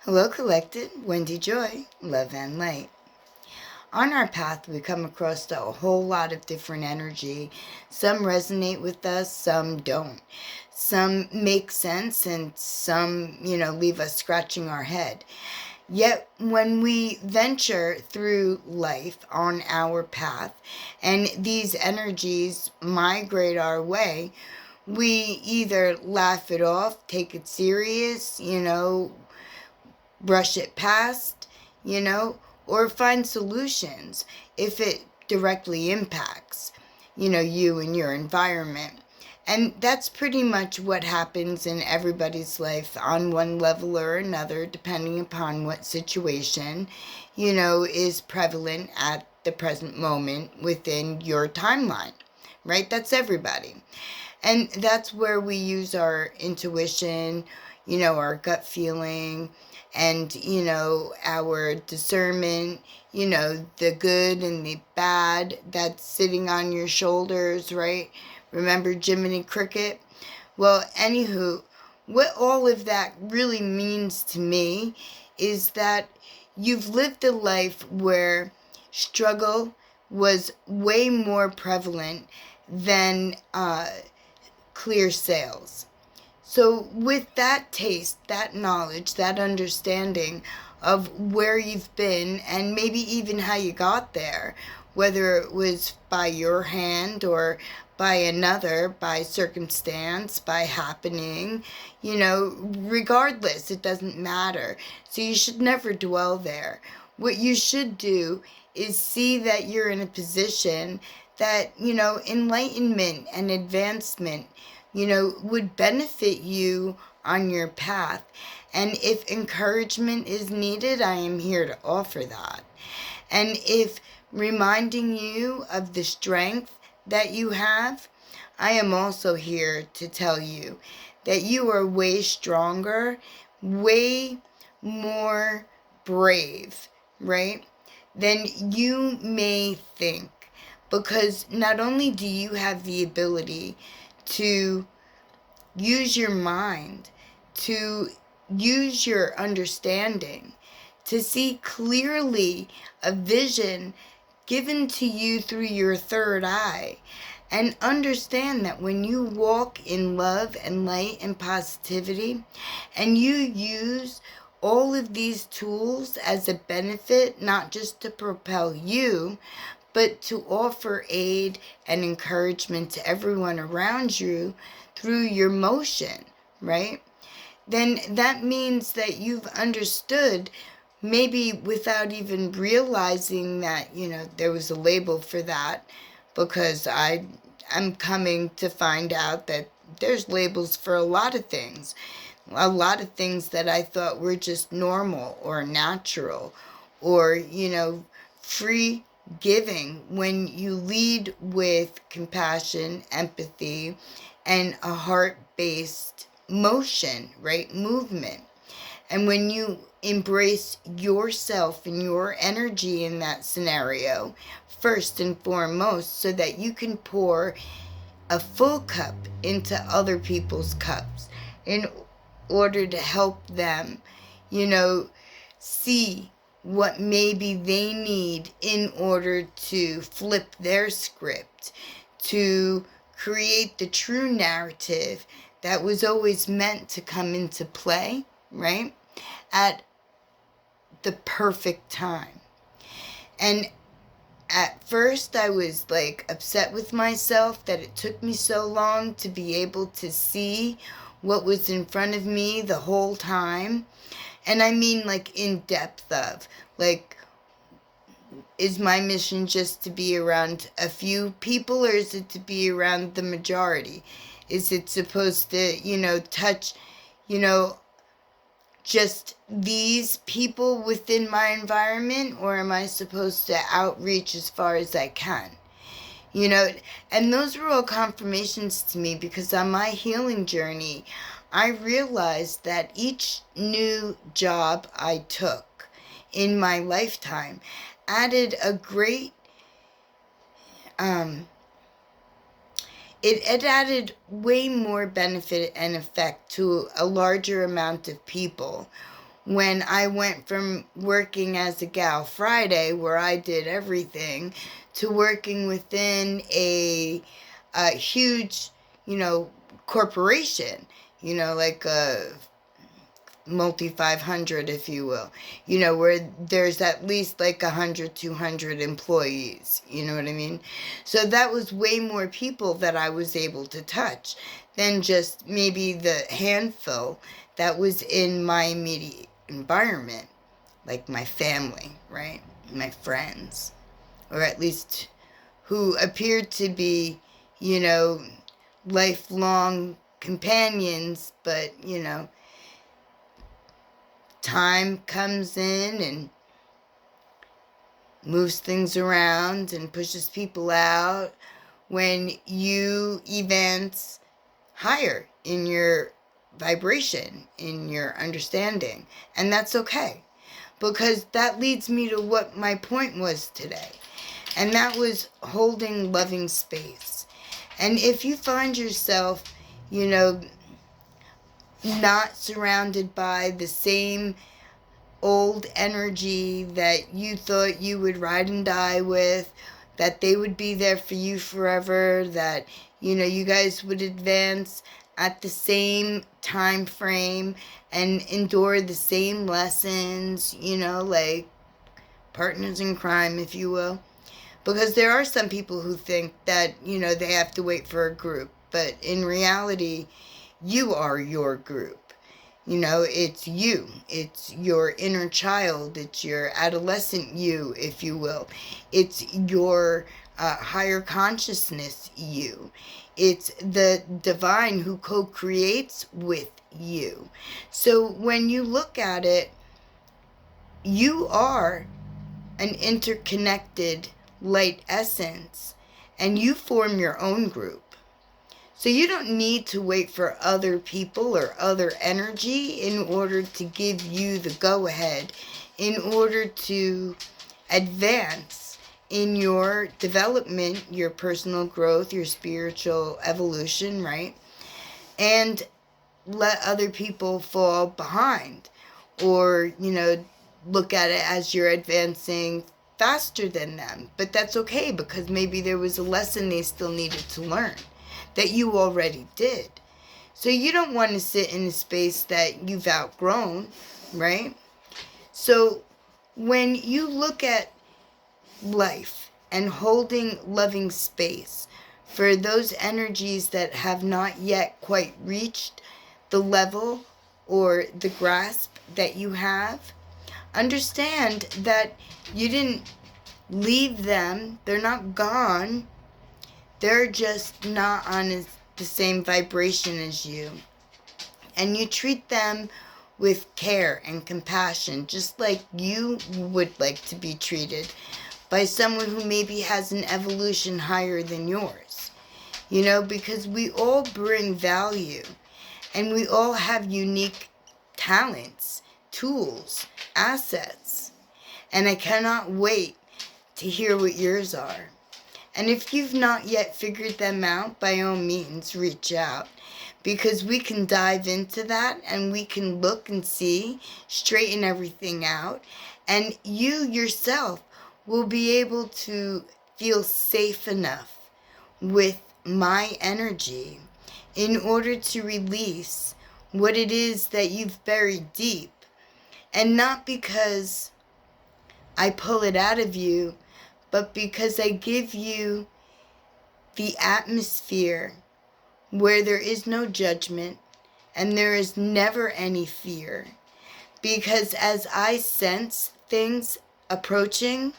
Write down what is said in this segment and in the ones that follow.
Hello, Collected. Wendy Joy, Love and Light. On our path, we come across a whole lot of different energy. Some resonate with us, some don't. Some make sense, and some, leave us scratching our head. Yet, when we venture through life on our path and these energies migrate our way, we either laugh it off, take it serious, brush it past, or find solutions if it directly impacts, you and your environment. And that's pretty much what happens in everybody's life on one level or another, depending upon what situation, is prevalent at the present moment within your timeline, right? That's everybody. And that's where we use our intuition, our gut feeling, and, our discernment, the good and the bad that's sitting on your shoulders, right? Remember Jiminy Cricket? Well, anywho, what all of that really means to me is that you've lived a life where struggle was way more prevalent than clear sales. So with that taste, that knowledge, that understanding of where you've been and maybe even how you got there, whether it was by your hand or by another, by circumstance, by happening, regardless, it doesn't matter. So you should never dwell there. What you should do is see that you're in a position that, enlightenment and advancement, would benefit you on your path. And if encouragement is needed, I am here to offer that. And if reminding you of the strength that you have, I am also here to tell you that you are way stronger, way more brave, right, than you may think. Because not only do you have the ability to use your mind, to use your understanding, to see clearly a vision given to you through your third eye, and understand that when you walk in love and light and positivity, and you use all of these tools as a benefit, not just to propel you, but to offer aid and encouragement to everyone around you through your motion, right? Then that means that you've understood, maybe without even realizing that, there was a label for that, because I'm coming to find out that there's labels for a lot of things. A lot of things that I thought were just normal or natural or, free giving, when you lead with compassion, empathy, and a heart-based motion, right? Movement. And when you embrace yourself and your energy in that scenario, first and foremost, so that you can pour a full cup into other people's cups in order to help them, see what maybe they need in order to flip their script, to create the true narrative that was always meant to come into play, right, at the perfect time. And at first I was upset with myself that it took me so long to be able to see what was in front of me the whole time. And I mean in depth of, is my mission just to be around a few people, or is it to be around the majority? Is it supposed to, touch, just these people within my environment, or am I supposed to outreach as far as I can? And those were all confirmations to me, because on my healing journey, I realized that each new job I took in my lifetime added a great, it added way more benefit and effect to a larger amount of people when I went from working as a Gal Friday, where I did everything, to working within a huge, corporation, like a multi 500, if you will, where there's at least like 100, 200 employees, you know what I mean? So that was way more people that I was able to touch than just maybe the handful that was in my immediate environment, like my family, right? My friends, or at least who appeared to be, lifelong companions, but, time comes in and moves things around and pushes people out when you advance higher in your vibration, in your understanding. And that's okay, because that leads me to what my point was today. And that was holding loving space. And if you find yourself, not surrounded by the same old energy that you thought you would ride and die with, that they would be there for you forever, that, you guys would advance at the same time frame and endure the same lessons, like partners in crime, if you will. Because there are some people who think that, they have to wait for a group. But in reality, you are your group. It's you. It's your inner child. It's your adolescent you, if you will. It's your higher consciousness you. It's the divine who co-creates with you. So when you look at it, you are an interconnected light essence, and you form your own group. So you don't need to wait for other people or other energy in order to give you the go-ahead, in order to advance in your development, your personal growth, your spiritual evolution, right? And let other people fall behind, or, look at it as you're advancing faster than them. But that's okay, because maybe there was a lesson they still needed to learn that you already did. So you don't want to sit in a space that you've outgrown, right? So when you look at life and holding loving space for those energies that have not yet quite reached the level or the grasp that you have, understand that you didn't leave them. They're not gone. They're just not on the same vibration as you. And you treat them with care and compassion, just like you would like to be treated by someone who maybe has an evolution higher than yours. Because we all bring value, and we all have unique talents, tools, assets. And I cannot wait to hear what yours are. And if you've not yet figured them out, by all means, reach out. Because we can dive into that, and we can look and see, straighten everything out. And you yourself will be able to feel safe enough with my energy in order to release what it is that you've buried deep. And not because I pull it out of you, but because I give you the atmosphere where there is no judgment and there is never any fear. Because as I sense things approaching,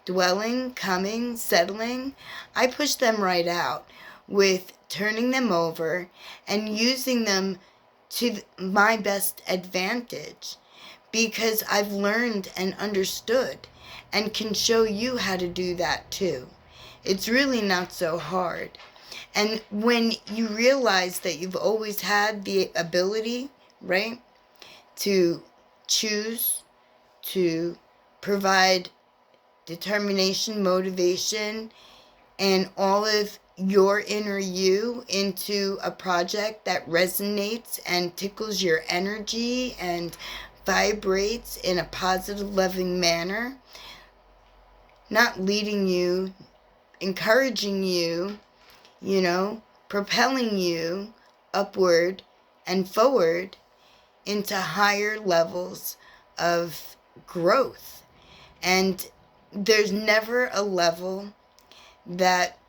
dwelling, coming, settling, I push them right out with turning them over and using them to my best advantage, because I've learned and understood and can show you how to do that too. It's really not so hard. And when you realize that you've always had the ability, right, to choose, to provide determination, motivation, and all of your inner you into a project that resonates and tickles your energy and vibrates in a positive, loving manner, not leading you, encouraging you, propelling you upward and forward into higher levels of growth. And there's never a level that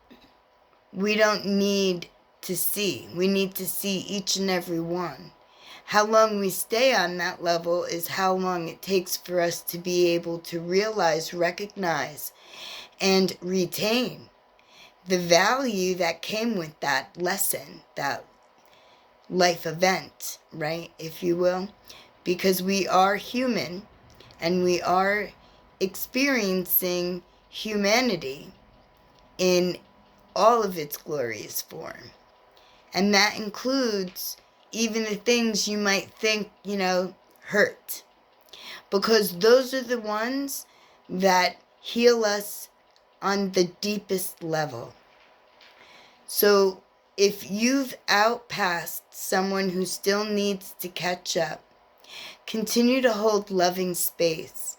we don't need to see. We need to see each and every one. How long we stay on that level is how long it takes for us to be able to realize, recognize, and retain the value that came with that lesson, that life event, right, if you will. Because we are human and we are experiencing humanity in all of its glorious form. And that includes even the things you might think, hurt. Because those are the ones that heal us on the deepest level. So if you've outpassed someone who still needs to catch up, continue to hold loving space.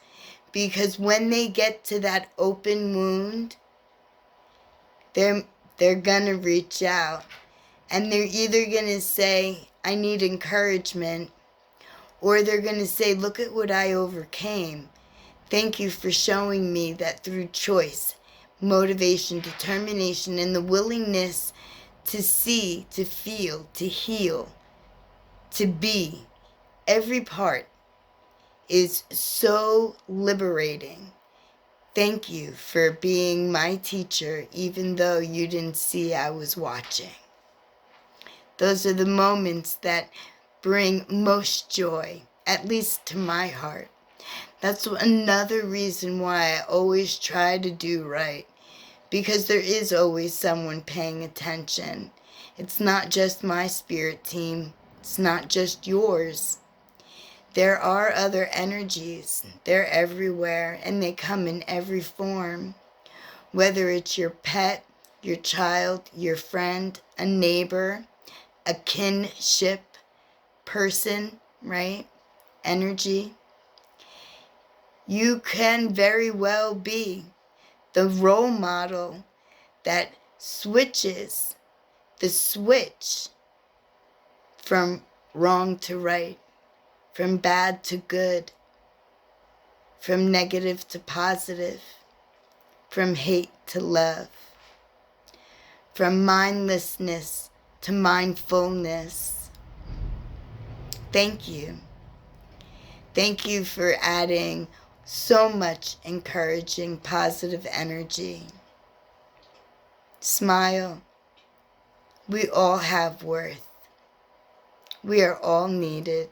Because when they get to that open wound, they're gonna reach out. And they're either gonna say, I need encouragement, or they're gonna say, look at what I overcame. Thank you for showing me that through choice, motivation, determination, and the willingness to see, to feel, to heal, to be, every part is so liberating. Thank you for being my teacher, even though you didn't see I was watching. Those are the moments that bring most joy, at least to my heart. That's another reason why I always try to do right, because there is always someone paying attention. It's not just my spirit team. It's not just yours. There are other energies. They're everywhere, and they come in every form. Whether it's your pet, your child, your friend, a neighbor, a kinship person, right? Energy. You can very well be the role model that switches the switch from wrong to right, from bad to good, from negative to positive, from hate to love, from mindlessness to mindfulness. Thank you. Thank you for adding so much encouraging, positive energy. Smile. We all have worth. We are all needed.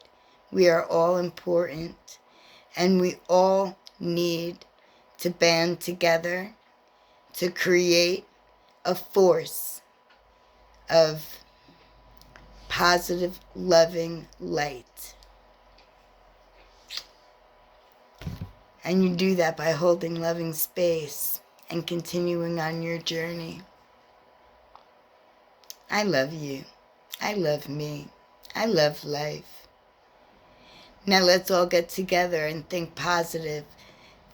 We are all important. And we all need to band together to create a force of positive, loving light. And you do that by holding loving space and continuing on your journey. I love you. I love me. I love life. Now let's all get together and think positive,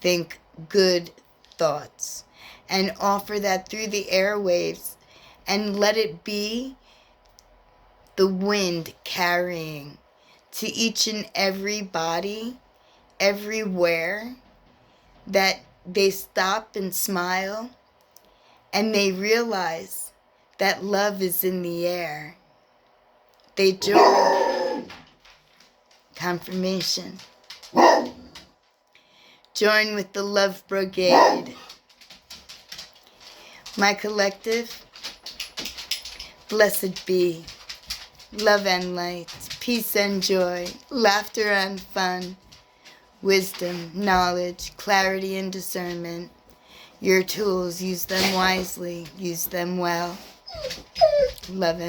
think good thoughts, and offer that through the airwaves, and let it be the wind carrying to each and every body, everywhere, that they stop and smile, and they realize that love is in the air. They join. Confirmation. Join with the Love Brigade. My collective, blessed be. Love and light, peace and joy, laughter and fun, wisdom, knowledge, clarity and discernment. Your tools, use them wisely, use them well. Love and